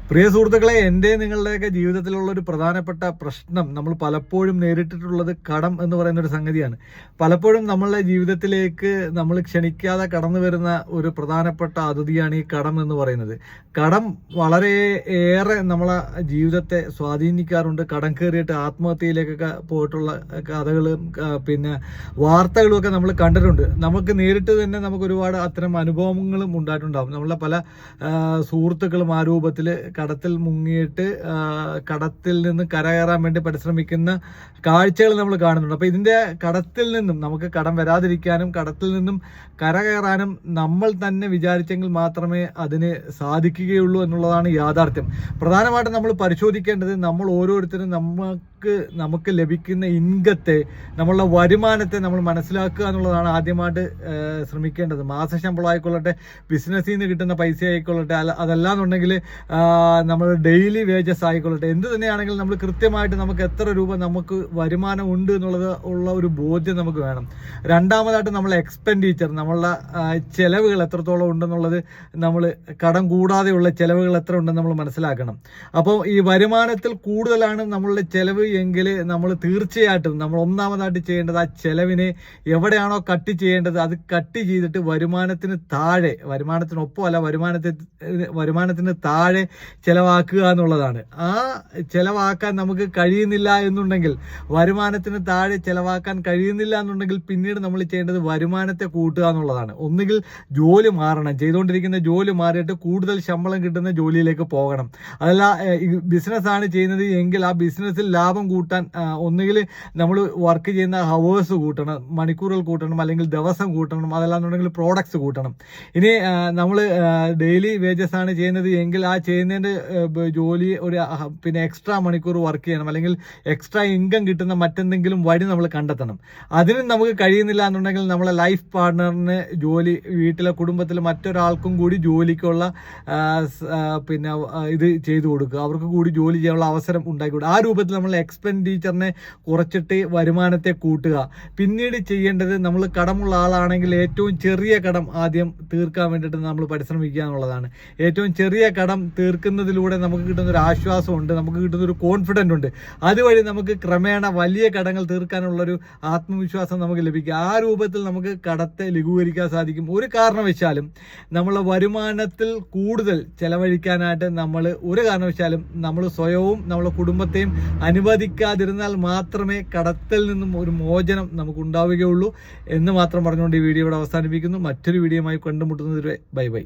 പ്രിയ സുഹൃത്തുക്കളെ, എൻ്റെ നിങ്ങളുടെയൊക്കെ ജീവിതത്തിലുള്ള ഒരു പ്രധാനപ്പെട്ട പ്രശ്നം നമ്മൾ പലപ്പോഴും നേരിട്ടിട്ടുള്ളത് കടം എന്ന് പറയുന്ന ഒരു സംഗതിയാണ്. പലപ്പോഴും നമ്മളുടെ ജീവിതത്തിലേക്ക് നമ്മൾ ക്ഷണിക്കാതെ കടന്നു വരുന്ന ഒരു പ്രധാനപ്പെട്ട അതിഥിയാണ് ഈ കടം എന്ന് പറയുന്നത്. കടം വളരെ ഏറെ നമ്മളെ ജീവിതത്തെ സ്വാധീനിക്കാറുണ്ട്. കടം കയറിയിട്ട് ആത്മഹത്യയിലേക്കൊക്കെ പോയിട്ടുള്ള കഥകളും പിന്നെ വാർത്തകളും ഒക്കെ നമ്മൾ കണ്ടിട്ടുണ്ട്. നമുക്ക് നേരിട്ട് തന്നെ നമുക്ക് ഒരുപാട് അത്തരം അനുഭവങ്ങളും ഉണ്ടായിട്ടുണ്ടാകും. നമ്മളെ പല സുഹൃത്തുക്കളും ആ രൂപത്തിൽ കടത്തിൽ മുങ്ങിയിട്ട് കടത്തിൽ നിന്ന് കരകയറാൻ വേണ്ടി പരിശ്രമിക്കുന്ന കാഴ്ചകൾ നമ്മൾ കാണുന്നുണ്ട്. അപ്പോൾ ഇതിൻ്റെ കടത്തിൽ നിന്നും നമുക്ക് കടം വരാതിരിക്കാനും കടത്തിൽ നിന്നും കരകയറാനും നമ്മൾ തന്നെ വിചാരിച്ചെങ്കിൽ മാത്രമേ അതിന് സാധിക്കുകയുള്ളൂ എന്നുള്ളതാണ് യാഥാർത്ഥ്യം. പ്രധാനമായിട്ടും നമ്മൾ പരിശോധിക്കേണ്ടത് നമ്മൾ ഓരോരുത്തരും നമുക്ക് ലഭിക്കുന്ന ഇൻകത്തെ, നമ്മളുടെ വരുമാനത്തെ നമ്മൾ മനസ്സിലാക്കുക എന്നുള്ളതാണ് ആദ്യമായിട്ട് ശ്രമിക്കേണ്ടത്. മാസശമ്പളം ആയിക്കൊള്ളട്ടെ, ബിസിനസ്സിൽ നിന്ന് കിട്ടുന്ന പൈസ ആയിക്കൊള്ളട്ടെ, അതല്ലാന്നുണ്ടെങ്കിൽ നമ്മൾ ഡെയിലി വേജസ് ആയിക്കൊള്ളട്ടെ, എന്ത് തന്നെയാണെങ്കിലും നമ്മൾ കൃത്യമായിട്ട് നമുക്ക് എത്ര രൂപ നമുക്ക് വരുമാനം ഉണ്ട് എന്നുള്ളത് ഉള്ള ഒരു ബോധ്യം നമുക്ക് വേണം. രണ്ടാമതായിട്ട് നമ്മൾ എക്സ്പെൻഡിച്ചർ, നമ്മളുടെ ചെലവുകൾ എത്രത്തോളം ഉണ്ടെന്നുള്ളത്, നമ്മൾ കടം കൂടാതെയുള്ള ചെലവുകൾ എത്ര ഉണ്ടെന്ന് നമ്മൾ മനസ്സിലാക്കണം. അപ്പോൾ ഈ വരുമാനത്തിൽ കൂടുതലാണ് നമ്മളുടെ ചെലവ് എങ്കിൽ നമ്മൾ തീർച്ചയായിട്ടും നമ്മൾ ഒന്നാമതായിട്ട് ചെയ്യേണ്ടത് ആ ചെലവിനെ എവിടെയാണോ കട്ട് ചെയ്യേണ്ടത് അത് കട്ട് ചെയ്തിട്ട് വരുമാനത്തിന് താഴെ, വരുമാനത്തിനൊപ്പം അല്ല, വരുമാനത്തിന് താഴെ ചെലവാക്കുക എന്നുള്ളതാണ്. ആ ചെലവാക്കാൻ നമുക്ക് കഴിയുന്നില്ല എന്നുണ്ടെങ്കിൽ, വരുമാനത്തിന് താഴെ ചെലവാക്കാൻ കഴിയുന്നില്ല എന്നുണ്ടെങ്കിൽ പിന്നീട് നമ്മൾ ചെയ്യേണ്ടത് വരുമാനത്തെ കൂട്ടുക എന്നുള്ളതാണ്. ഒന്നുകിൽ ജോലി മാറണം, ചെയ്തുകൊണ്ടിരിക്കുന്ന ജോലി മാറിയിട്ട് കൂടുതൽ ശമ്പളം കിട്ടുന്ന ജോലിയിലേക്ക് പോകണം. അതല്ല ബിസിനസ്സാണ് ചെയ്യുന്നത് എങ്കിൽ ആ ബിസിനസ്സിൽ ലാഭം കൂട്ടാൻ ഒന്നുകിൽ നമ്മൾ വർക്ക് ചെയ്യുന്ന ഹവേഴ്സ് കൂട്ടണം, മണിക്കൂറുകൾ കൂട്ടണം, അല്ലെങ്കിൽ ദിവസം കൂട്ടണം, അതല്ലാന്നുണ്ടെങ്കിൽ പ്രോഡക്ട്സ് കൂട്ടണം. ഇനി നമ്മൾ ഡെയിലി വേജസ് ആണ് ചെയ്യുന്നത് എങ്കിൽ ആ ചെയ്യുന്നതിൻ്റെ ജോലി ഒരു പിന്നെ എക്സ്ട്രാ മണിക്കൂർ വർക്ക് ചെയ്യണം, അല്ലെങ്കിൽ എക്സ്ട്രാ ഇൻകം കിട്ടുന്ന മറ്റെന്തെങ്കിലും വഴി നമ്മൾ കണ്ടെത്തണം. അതിനും നമുക്ക് കഴിയുന്നില്ല എന്നുണ്ടെങ്കിൽ നമ്മളെ ലൈഫ് പാർട്ട്ണറിന് ജോലി, വീട്ടിലെ കുടുംബത്തിൽ മറ്റൊരാൾക്കും കൂടി ജോലിക്കുള്ള പിന്നെ ഇത് ചെയ്തു കൊടുക്കുക, അവർക്ക് കൂടി ജോലി ചെയ്യാനുള്ള അവസരം ഉണ്ടാക്കി കൊടുക്കുക. ആ രൂപത്തിൽ നമ്മൾ എക്സ്പെൻഡിച്ചറിനെ കുറച്ചിട്ട് വരുമാനത്തെ കൂട്ടുക. പിന്നീട് ചെയ്യേണ്ടത്, നമ്മൾ കടമുള്ള ആളാണെങ്കിൽ ഏറ്റവും ചെറിയ കടം ആദ്യം തീർക്കാൻ വേണ്ടിയിട്ട് നമ്മൾ പരിശ്രമിക്കുക എന്നുള്ളതാണ്. ഏറ്റവും ചെറിയ കടം തീർക്കുന്നതിലൂടെ നമുക്ക് കിട്ടുന്ന ഒരു ആശ്വാസമുണ്ട്, നമുക്ക് കിട്ടുന്ന ഒരു കോൺഫിഡൻ്റ് ഉണ്ട്. അതുവഴി നമുക്ക് ക്രമേണ വലിയ കടങ്ങൾ തീർക്കാനുള്ളൊരു ആത്മവിശ്വാസം നമുക്ക് ലഭിക്കുക. ആ രൂപത്തിൽ നമുക്ക് കടത്തെ ലഘൂകരിക്കാൻ സാധിക്കും. ഒരു കാരണവശാലും നമ്മളെ വരുമാനത്തിൽ കൂടുതൽ ചെലവഴിക്കാനായിട്ട് നമ്മൾ ഒരു കാരണവശാലും നമ്മൾ സ്വയവും നമ്മളെ കുടുംബത്തെയും അനുവദിക്കാതിരുന്നാൽ മാത്രമേ കടത്തിൽ നിന്നും ഒരു മോചനം നമുക്ക് ഉണ്ടാവുകയുള്ളൂ എന്ന് മാത്രം പറഞ്ഞുകൊണ്ട് ഈ വീഡിയോ ഇവിടെ അവസാനിപ്പിക്കുന്നു. മറ്റൊരു വീഡിയോയുമായി കണ്ടുമുട്ടുന്നതുവരെ ബൈ ബൈ.